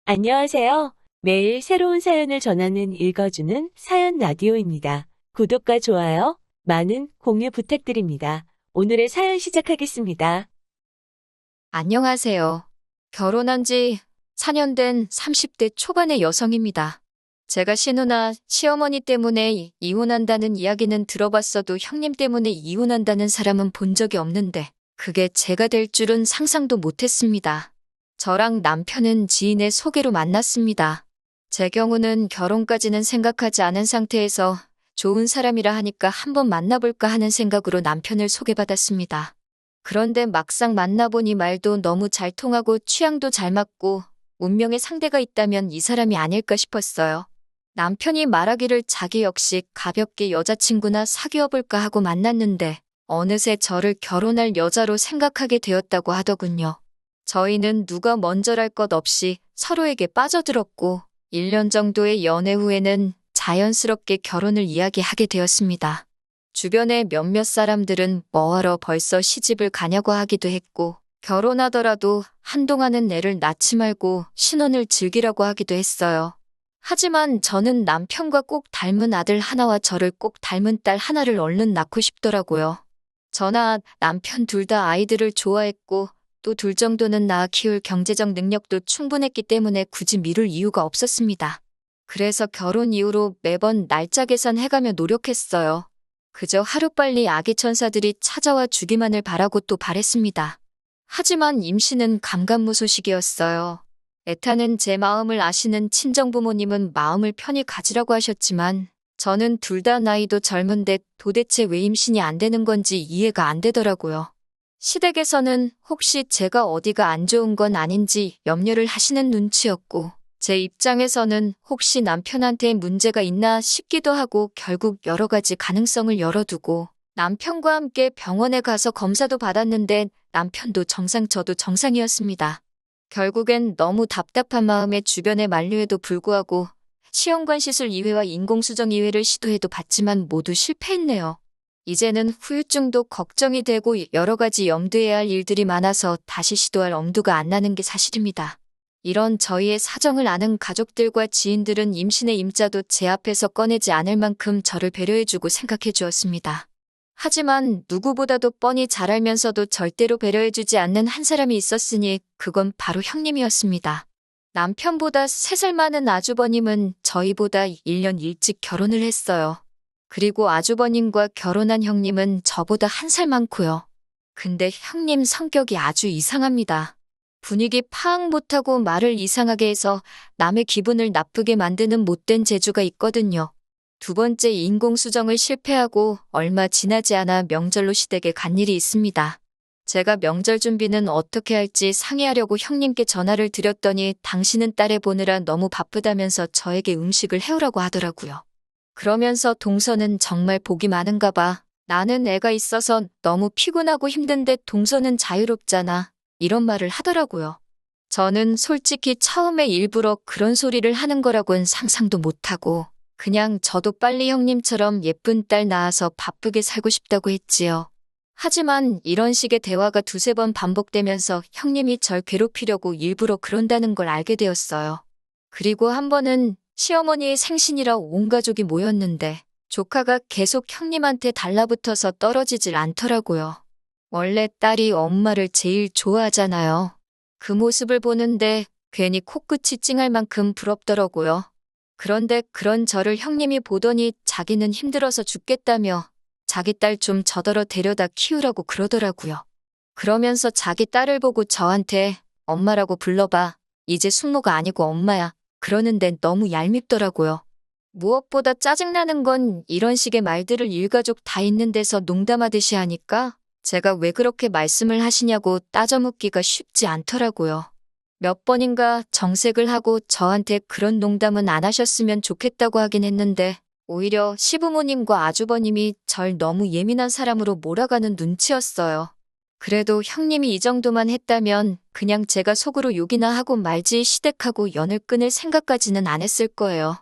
안녕하세요. 매일 새로운 사연을 전하는 읽어주는 사연 라디오입니다. 구독과 좋아요, 많은 공유 부탁드립니다. 오늘의 사연 시작하겠습니다. 안녕하세요. 결혼한 지 4년 된 30대 초반의 여성입니다. 제가 신우나 시어머니 때문에 이혼한다는 이야기는 들어봤어도 형님 때문에 이혼한다는 사람은 본 적이 없는데 그게 제가 될 줄은 상상도 못했습니다. 저랑 남편은 지인의 소개로 만났습니다. 제 경우는 결혼까지는 생각하지 않은 상태에서 좋은 사람이라 하니까 한번 만나볼까 하는 생각으로 남편을 소개받았습니다. 그런데 막상 만나보니 말도 너무 잘 통하고 취향도 잘 맞고 운명의 상대가 있다면 이 사람이 아닐까 싶었어요. 남편이 말하기를 자기 역시 가볍게 여자친구나 사귀어볼까 하고 만났는데 어느새 저를 결혼할 여자로 생각하게 되었다고 하더군요. 저희는 누가 먼저랄 것 없이 서로에게 빠져들었고 1년 정도의 연애 후에는 자연스럽게 결혼을 이야기하게 되었습니다. 주변의 몇몇 사람들은 뭐하러 벌써 시집을 가냐고 하기도 했고 결혼하더라도 한동안은 애를 낳지 말고 신혼을 즐기라고 하기도 했어요. 하지만 저는 남편과 꼭 닮은 아들 하나와 저를 꼭 닮은 딸 하나를 얼른 낳고 싶더라고요. 저나 남편 둘 다 아이들을 좋아했고 또 둘 정도는 낳아 키울 경제적 능력도 충분했기 때문에 굳이 미룰 이유가 없었습니다. 그래서 결혼 이후로 매번 날짜 계산해가며 노력했어요. 그저 하루빨리 아기 천사들이 찾아와 주기만을 바라고 또 바랬습니다. 하지만 임신은 감감무소식이었어요. 애타는 제 마음을 아시는 친정부모님은 마음을 편히 가지라고 하셨지만 저는 둘 다 나이도 젊은데 도대체 왜 임신이 안 되는 건지 이해가 안 되더라고요. 시댁에서는 혹시 제가 어디가 안 좋은 건 아닌지 염려를 하시는 눈치였고 제 입장에서는 혹시 남편한테 문제가 있나 싶기도 하고 결국 여러 가지 가능성을 열어두고 남편과 함께 병원에 가서 검사도 받았는데 남편도 정상 저도 정상이었습니다. 결국엔 너무 답답한 마음에 주변에 만류에도 불구하고 시험관 시술 2회와 인공수정 2회를 시도해도 봤지만 모두 실패했네요. 이제는 후유증도 걱정이 되고 여러 가지 염두해야 할 일들이 많아서 다시 시도할 엄두가 안 나는 게 사실입니다. 이런 저희의 사정을 아는 가족들과 지인들은 임신의 임자도 제 앞에서 꺼내지 않을 만큼 저를 배려해주고 생각해 주었습니다. 하지만 누구보다도 뻔히 잘 알면서도 절대로 배려해주지 않는 한 사람이 있었으니 그건 바로 형님이었습니다. 남편보다 3살 많은 아주버님은 저희보다 1년 일찍 결혼을 했어요. 그리고 아주버님과 결혼한 형님은 저보다 1살 많고요. 근데 형님 성격이 아주 이상합니다. 분위기 파악 못하고 말을 이상하게 해서 남의 기분을 나쁘게 만드는 못된 재주가 있거든요. 두 번째 인공수정을 실패하고 얼마 지나지 않아 명절로 시댁에 간 일이 있습니다. 제가 명절 준비는 어떻게 할지 상의하려고 형님께 전화를 드렸더니 당신은 딸애 보느라 너무 바쁘다면서 저에게 음식을 해오라고 하더라고요. 그러면서 동서는 정말 복이 많은가 봐. 나는 애가 있어서 너무 피곤하고 힘든데 동서는 자유롭잖아. 이런 말을 하더라고요. 저는 솔직히 처음에 일부러 그런 소리를 하는 거라고는 상상도 못하고 그냥 저도 빨리 형님처럼 예쁜 딸 낳아서 바쁘게 살고 싶다고 했지요. 하지만 이런 식의 대화가 2~3번 반복되면서 형님이 절 괴롭히려고 일부러 그런다는 걸 알게 되었어요. 그리고 한 번은 시어머니의 생신이라 온 가족이 모였는데 조카가 계속 형님한테 달라붙어서 떨어지질 않더라고요. 원래 딸이 엄마를 제일 좋아하잖아요. 그 모습을 보는데 괜히 코끝이 찡할 만큼 부럽더라고요. 그런데 그런 저를 형님이 보더니 자기는 힘들어서 죽겠다며 자기 딸 좀 저더러 데려다 키우라고 그러더라고요. 그러면서 자기 딸을 보고 저한테 엄마라고 불러봐. 이제 숙모가 아니고 엄마야. 그러는데 너무 얄밉더라고요. 무엇보다 짜증나는 건 이런 식의 말들을 일가족 다 있는 데서 농담하듯이 하니까 제가 왜 그렇게 말씀을 하시냐고 따져 묻기가 쉽지 않더라고요. 몇 번인가 정색을 하고 저한테 그런 농담은 안 하셨으면 좋겠다고 하긴 했는데 오히려 시부모님과 아주버님이 절 너무 예민한 사람으로 몰아가는 눈치였어요. 그래도 형님이 이 정도만 했다면 그냥 제가 속으로 욕이나 하고 말지 시댁하고 연을 끊을 생각까지는 안 했을 거예요.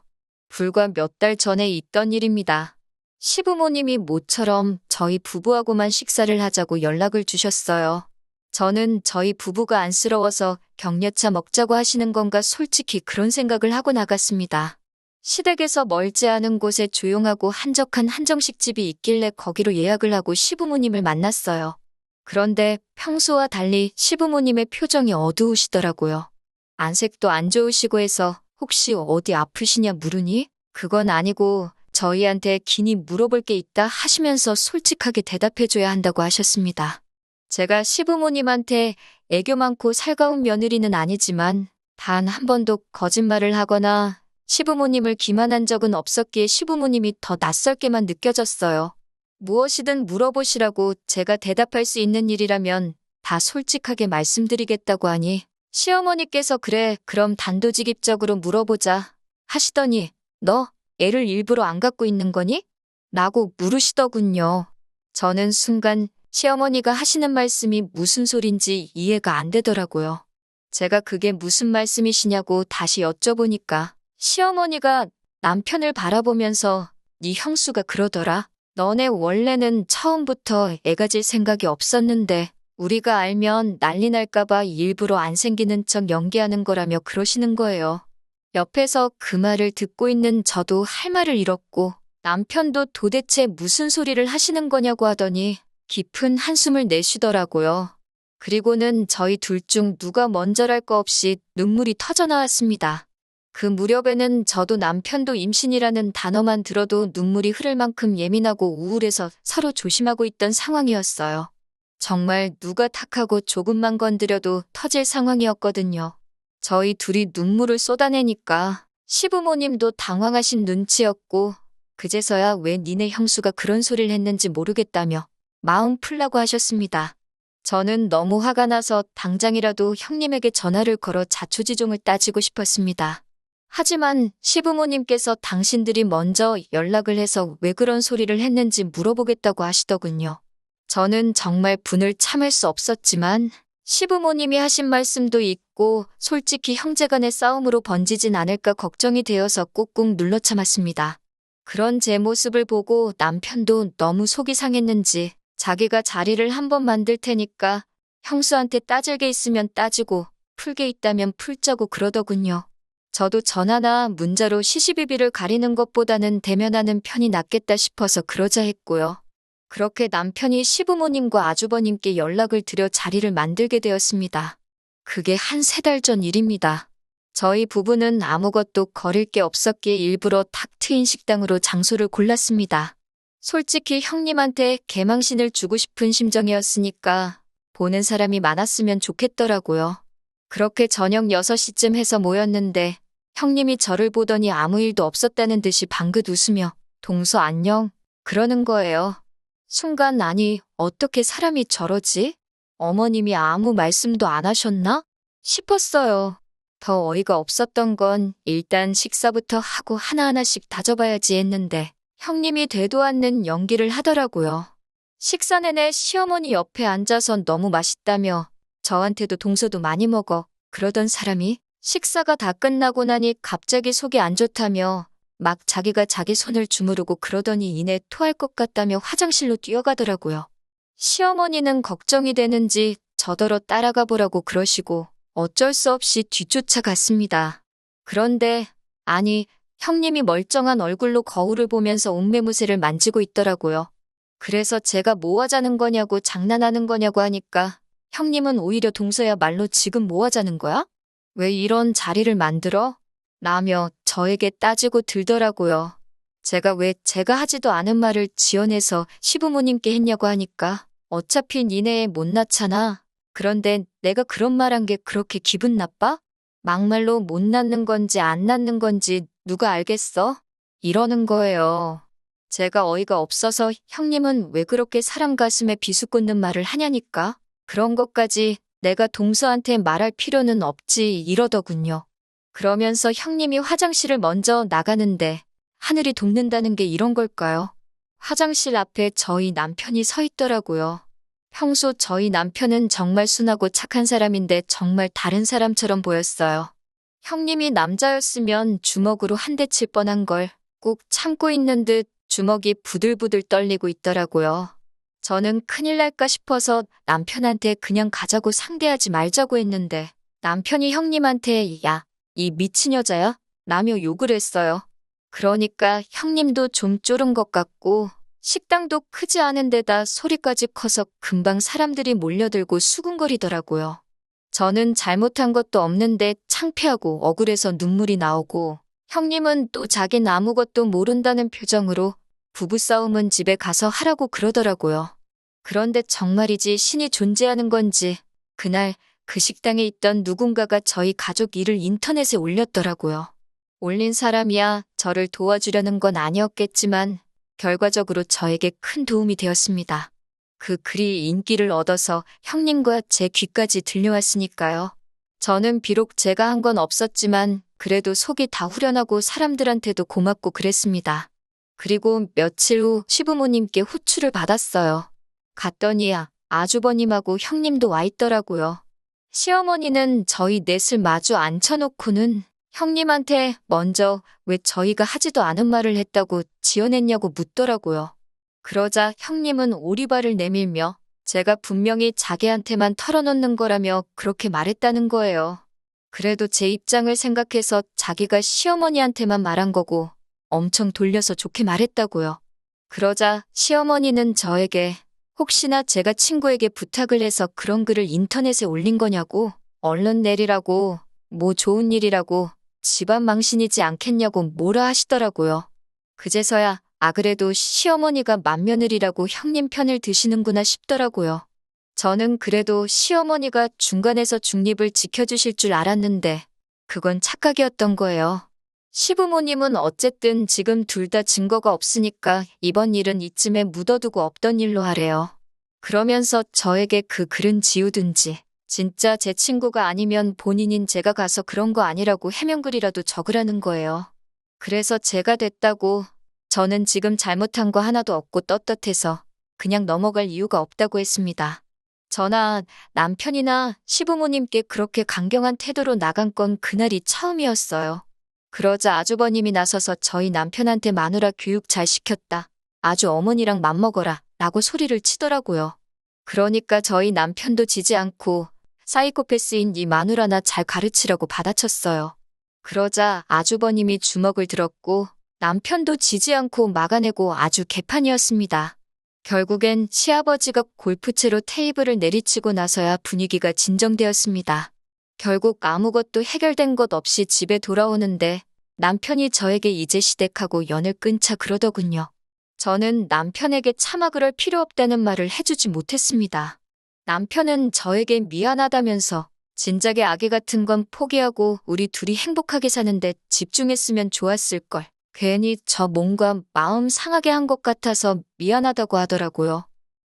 불과 몇 달 전에 있던 일입니다. 시부모님이 모처럼 저희 부부하고만 식사를 하자고 연락을 주셨어요. 저는 저희 부부가 안쓰러워서 격려차 먹자고 하시는 건가 솔직히 그런 생각을 하고 나갔습니다. 시댁에서 멀지 않은 곳에 조용하고 한적한 한정식집이 있길래 거기로 예약을 하고 시부모님을 만났어요. 그런데 평소와 달리 시부모님의 표정이 어두우시더라고요. 안색도 안 좋으시고 해서 혹시 어디 아프시냐 물으니 그건 아니고 저희한테 긴히 물어볼 게 있다 하시면서 솔직하게 대답해줘야 한다고 하셨습니다. 제가 시부모님한테 애교 많고 살가운 며느리는 아니지만 단 한 번도 거짓말을 하거나 시부모님을 기만한 적은 없었기에 시부모님이 더 낯설게만 느껴졌어요. 무엇이든 물어보시라고 제가 대답할 수 있는 일이라면 다 솔직하게 말씀드리겠다고 하니 시어머니께서 그래 그럼 단도직입적으로 물어보자 하시더니 너 애를 일부러 안 갖고 있는 거니? 라고 물으시더군요. 저는 순간 시어머니가 하시는 말씀이 무슨 소린지 이해가 안 되더라고요. 제가 그게 무슨 말씀이시냐고 다시 여쭤보니까 시어머니가 남편을 바라보면서 네 형수가 그러더라. 너네 원래는 처음부터 애 가질 생각이 없었는데 우리가 알면 난리 날까봐 일부러 안 생기는 척 연기하는 거라며 그러시는 거예요. 옆에서 그 말을 듣고 있는 저도 할 말을 잃었고 남편도 도대체 무슨 소리를 하시는 거냐고 하더니 깊은 한숨을 내쉬더라고요. 그리고는 저희 둘 중 누가 먼저랄 거 없이 눈물이 터져 나왔습니다. 그 무렵에는 저도 남편도 임신이라는 단어만 들어도 눈물이 흐를 만큼 예민하고 우울해서 서로 조심하고 있던 상황이었어요. 정말 누가 탁하고 조금만 건드려도 터질 상황이었거든요. 저희 둘이 눈물을 쏟아내니까 시부모님도 당황하신 눈치였고 그제서야 왜 니네 형수가 그런 소리를 했는지 모르겠다며 마음 풀라고 하셨습니다. 저는 너무 화가 나서 당장이라도 형님에게 전화를 걸어 자초지종을 따지고 싶었습니다. 하지만 시부모님께서 당신들이 먼저 연락을 해서 왜 그런 소리를 했는지 물어보겠다고 하시더군요. 저는 정말 분을 참을 수 없었지만 시부모님이 하신 말씀도 있고 솔직히 형제간의 싸움으로 번지진 않을까 걱정이 되어서 꾹꾹 눌러 참았습니다. 그런 제 모습을 보고 남편도 너무 속이 상했는지 자기가 자리를 한번 만들 테니까 형수한테 따질 게 있으면 따지고 풀 게 있다면 풀자고 그러더군요. 저도 전화나 문자로 시시비비를 가리는 것보다는 대면하는 편이 낫겠다 싶어서 그러자 했고요. 그렇게 남편이 시부모님과 아주버님께 연락을 드려 자리를 만들게 되었습니다. 그게 한 3달 전 일입니다. 저희 부부는 아무것도 거릴 게 없었기에 일부러 탁 트인 식당으로 장소를 골랐습니다. 솔직히 형님한테 개망신을 주고 싶은 심정이었으니까 보는 사람이 많았으면 좋겠더라고요. 그렇게 저녁 6시쯤 해서 모였는데 형님이 저를 보더니 아무 일도 없었다는 듯이 방긋 웃으며 동서 안녕 그러는 거예요. 순간 아니 어떻게 사람이 저러지? 어머님이 아무 말씀도 안 하셨나? 싶었어요. 더 어이가 없었던 건 일단 식사부터 하고 하나하나씩 다져봐야지 했는데 형님이 되도 않는 연기를 하더라고요. 식사 내내 시어머니 옆에 앉아서 너무 맛있다며 저한테도 동서도 많이 먹어 그러던 사람이 식사가 다 끝나고 나니 갑자기 속이 안 좋다며 막 자기가 자기 손을 주무르고 그러더니 이내 토할 것 같다며 화장실로 뛰어가더라고요. 시어머니는 걱정이 되는지 저더러 따라가 보라고 그러시고 어쩔 수 없이 뒤쫓아갔습니다. 그런데 아니 형님이 멀쩡한 얼굴로 거울을 보면서 옷매무새를 만지고 있더라고요. 그래서 제가 뭐 하자는 거냐고 장난하는 거냐고 하니까 형님은 오히려 동서야말로 지금 뭐 하자는 거야? 왜 이런 자리를 만들어? 라며 저에게 따지고 들더라고요. 제가 왜 제가 하지도 않은 말을 지어내서 시부모님께 했냐고 하니까 어차피 니네 애 못 낳잖아. 그런데 내가 그런 말한 게 그렇게 기분 나빠? 막말로 못 낳는 건지 안 낳는 건지 누가 알겠어? 이러는 거예요. 제가 어이가 없어서 형님은 왜 그렇게 사람 가슴에 비수 꽂는 말을 하냐니까? 그런 것까지 내가 동서한테 말할 필요는 없지 이러더군요. 그러면서 형님이 화장실을 먼저 나가는데 하늘이 돕는다는 게 이런 걸까요? 화장실 앞에 저희 남편이 서 있더라고요. 평소 저희 남편은 정말 순하고 착한 사람인데 정말 다른 사람처럼 보였어요. 형님이 남자였으면 주먹으로 한 대 칠 뻔한 걸 꾹 참고 있는 듯 주먹이 부들부들 떨리고 있더라고요. 저는 큰일 날까 싶어서 남편한테 그냥 가자고 상대하지 말자고 했는데 남편이 형님한테 야, 이 미친 여자야? 라며 욕을 했어요. 그러니까 형님도 좀 쫄은 것 같고 식당도 크지 않은 데다 소리까지 커서 금방 사람들이 몰려들고 수군거리더라고요. 저는 잘못한 것도 없는데 창피하고 억울해서 눈물이 나오고 형님은 또 자긴 아무것도 모른다는 표정으로 부부싸움은 집에 가서 하라고 그러더라고요. 그런데 정말이지 신이 존재하는 건지 그날 그 식당에 있던 누군가가 저희 가족 일을 인터넷에 올렸더라고요. 올린 사람이야 저를 도와주려는 건 아니었겠지만 결과적으로 저에게 큰 도움이 되었습니다. 그 글이 인기를 얻어서 형님과 제 귀까지 들려왔으니까요. 저는 비록 제가 한 건 없었지만 그래도 속이 다 후련하고 사람들한테도 고맙고 그랬습니다. 그리고 며칠 후 시부모님께 호출을 받았어요. 갔더니 아주버님하고 형님도 와 있더라고요. 시어머니는 저희 넷을 마주 앉혀놓고는 형님한테 먼저 왜 저희가 하지도 않은 말을 했다고 지어냈냐고 묻더라고요. 그러자 형님은 오리발을 내밀며 제가 분명히 자기한테만 털어놓는 거라며 그렇게 말했다는 거예요. 그래도 제 입장을 생각해서 자기가 시어머니한테만 말한 거고 엄청 돌려서 좋게 말했다고요. 그러자 시어머니는 저에게 혹시나 제가 친구에게 부탁을 해서 그런 글을 인터넷에 올린 거냐고 얼른 내리라고 뭐 좋은 일이라고 집안 망신이지 않겠냐고 뭐라 하시더라고요. 그제서야 그래도 시어머니가 맏며느리라고 형님 편을 드시는구나 싶더라고요. 저는 그래도 시어머니가 중간에서 중립을 지켜주실 줄 알았는데 그건 착각이었던 거예요. 시부모님은 어쨌든 지금 둘 다 증거가 없으니까 이번 일은 이쯤에 묻어두고 없던 일로 하래요. 그러면서 저에게 그 글은 지우든지 진짜 제 친구가 아니면 본인인 제가 가서 그런 거 아니라고 해명글이라도 적으라는 거예요. 그래서 제가 됐다고 저는 지금 잘못한 거 하나도 없고 떳떳해서 그냥 넘어갈 이유가 없다고 했습니다. 저나 남편이나 시부모님께 그렇게 강경한 태도로 나간 건 그날이 처음이었어요. 그러자 아주버님이 나서서 저희 남편한테 마누라 교육 잘 시켰다. 아주 어머니랑 맘먹어라 라고 소리를 치더라고요. 그러니까 저희 남편도 지지 않고 사이코패스인 이 마누라나 잘 가르치라고 받아쳤어요. 그러자 아주버님이 주먹을 들었고 남편도 지지 않고 막아내고 아주 개판이었습니다. 결국엔 시아버지가 골프채로 테이블을 내리치고 나서야 분위기가 진정되었습니다. 결국 아무것도 해결된 것 없이 집에 돌아오는데 남편이 저에게 이제 시댁하고 연을 끊자 그러더군요. 저는 남편에게 차마 그럴 필요 없다는 말을 해주지 못했습니다. 남편은 저에게 미안하다면서 진작에 아기 같은 건 포기하고 우리 둘이 행복하게 사는데 집중했으면 좋았을걸. 괜히 저 뭔가 마음 상하게 한 것 같아서 미안하다고 하더라고요.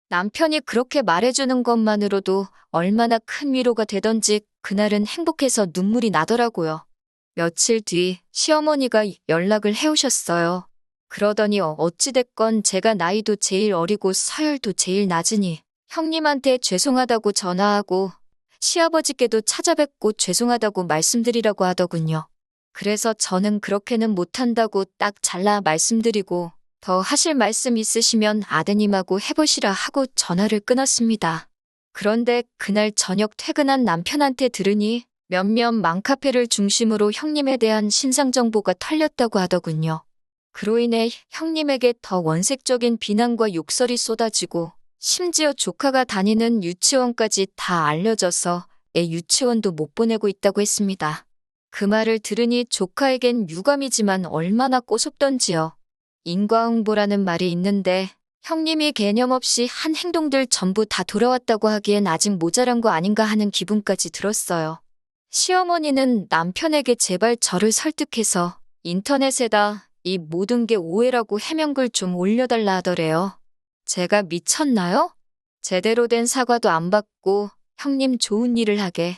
남편이 그렇게 말해주는 것만으로도 얼마나 큰 위로가 되던지 그날은 행복해서 눈물이 나더라고요. 며칠 뒤 시어머니가 연락을 해오셨어요. 그러더니 어찌됐건 제가 나이도 제일 어리고 서열도 제일 낮으니 형님한테 죄송하다고 전화하고 시아버지께도 찾아뵙고 죄송하다고 말씀드리라고 하더군요. 그래서 저는 그렇게는 못한다고 딱 잘라 말씀드리고 더 하실 말씀 있으시면 아드님하고 해보시라 하고 전화를 끊었습니다. 그런데 그날 저녁 퇴근한 남편한테 들으니 몇몇 맘카페를 중심으로 형님에 대한 신상 정보가 털렸다고 하더군요. 그로 인해 형님에게 더 원색적인 비난과 욕설이 쏟아지고 심지어 조카가 다니는 유치원까지 다 알려져서 애 유치원도 못 보내고 있다고 했습니다. 그 말을 들으니 조카에겐 유감이지만 얼마나 꼬숩던지요. 인과응보라는 말이 있는데 형님이 개념 없이 한 행동들 전부 다 돌아왔다고 하기엔 아직 모자란 거 아닌가 하는 기분까지 들었어요. 시어머니는 남편에게 제발 저를 설득해서 인터넷에다 이 모든 게 오해라고 해명글 좀 올려달라 하더래요. 제가 미쳤나요? 제대로 된 사과도 안 받고 형님 좋은 일을 하게.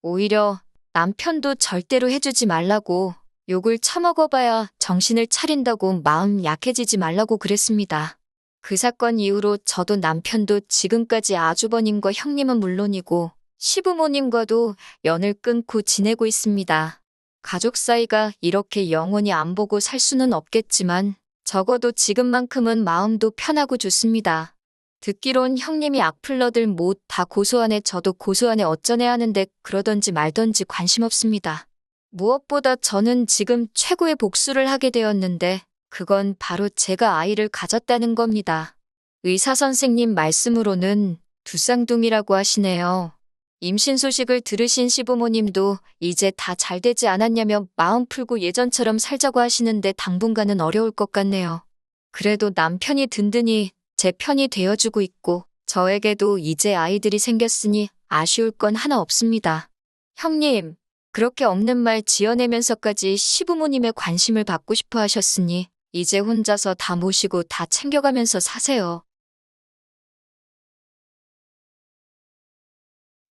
오히려 남편도 절대로 해주지 말라고 욕을 처먹어봐야 정신을 차린다고 마음 약해지지 말라고 그랬습니다. 그 사건 이후로 저도 남편도 지금까지 아주버님과 형님은 물론이고 시부모님과도 연을 끊고 지내고 있습니다. 가족 사이가 이렇게 영원히 안 보고 살 수는 없겠지만 적어도 지금만큼은 마음도 편하고 좋습니다. 듣기론 형님이 악플러들 못 다 고소하네 저도 고소하네 어쩌네 하는데 그러던지 말던지 관심 없습니다. 무엇보다 저는 지금 최고의 복수를 하게 되었는데 그건 바로 제가 아이를 가졌다는 겁니다. 의사 선생님 말씀으로는 두 쌍둥이라고 하시네요. 임신 소식을 들으신 시부모님도 이제 다 잘 되지 않았냐며 마음 풀고 예전처럼 살자고 하시는데 당분간은 어려울 것 같네요. 그래도 남편이 든든히 제 편이 되어주고 있고 저에게도 이제 아이들이 생겼으니 아쉬울 건 하나 없습니다. 형님, 그렇게 없는 말 지어내면서까지 시부모님의 관심을 받고 싶어 하셨으니 이제 혼자서 다 모시고 다 챙겨가면서 사세요.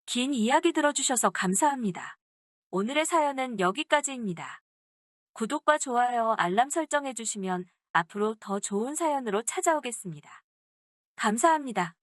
긴 이야기 들어주셔서 감사합니다. 오늘의 사연은 여기까지입니다. 구독과 좋아요, 알람 설정해주시면 앞으로 더 좋은 사연으로 찾아오겠습니다. 감사합니다.